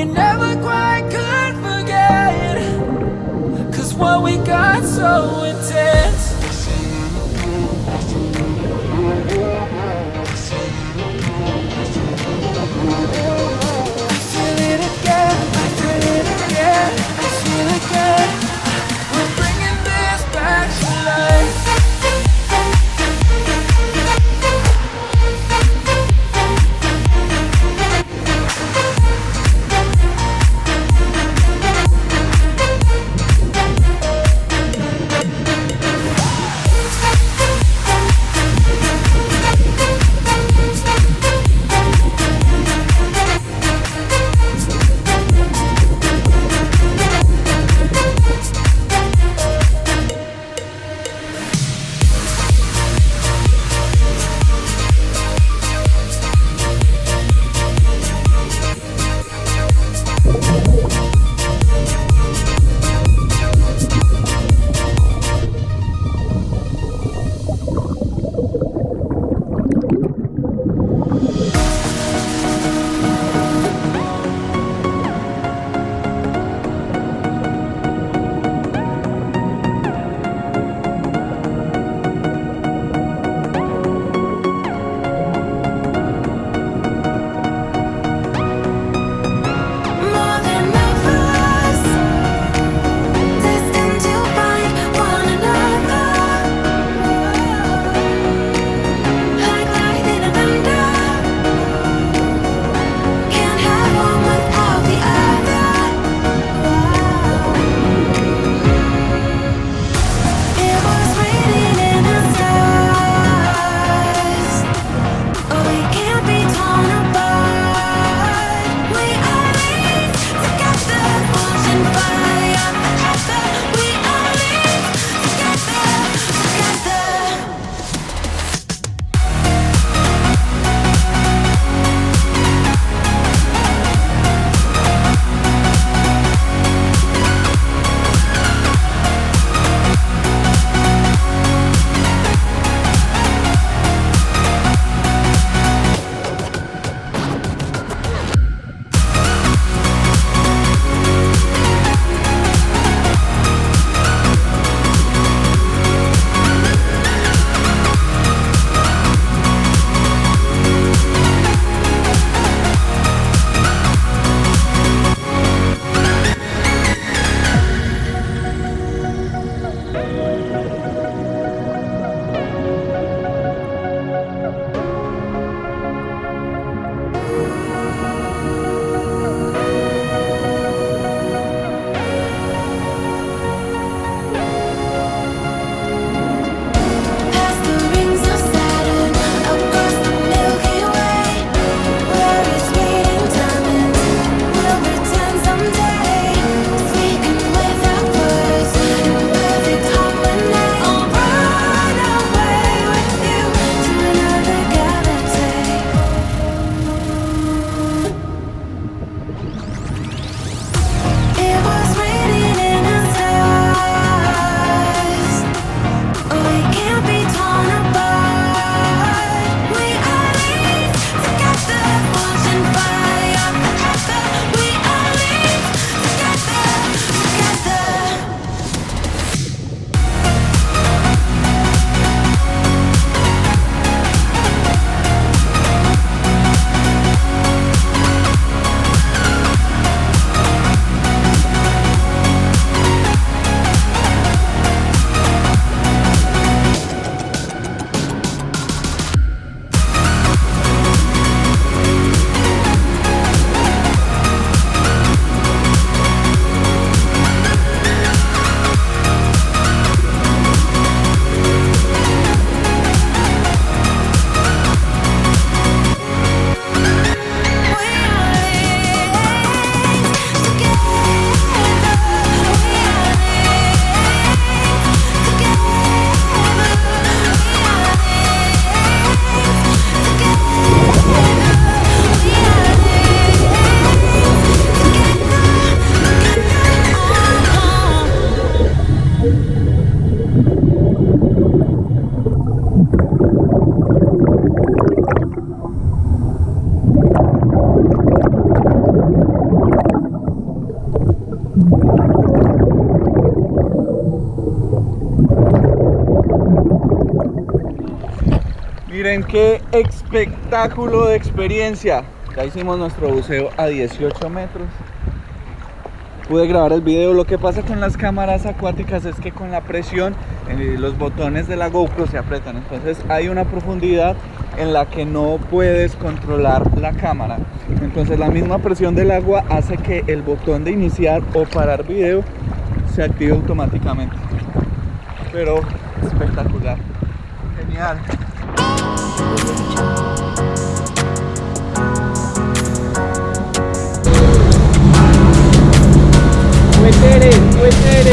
we never quite could forget, 'cause what we got so intense. I feel it again, I feel it again, I feel it again. We're bringing this back to life. Miren qué espectáculo de experiencia. Ya hicimos nuestro buceo a 18 metros. Pude grabar el video. Lo que pasa con las cámaras acuáticas es que con la presión los botones de la GoPro se aprietan. Entonces hay una profundidad en la que no puedes controlar la cámara. Entonces la misma presión del agua hace que el botón de iniciar o parar video se active automáticamente. Pero espectacular. Genial. Muétere.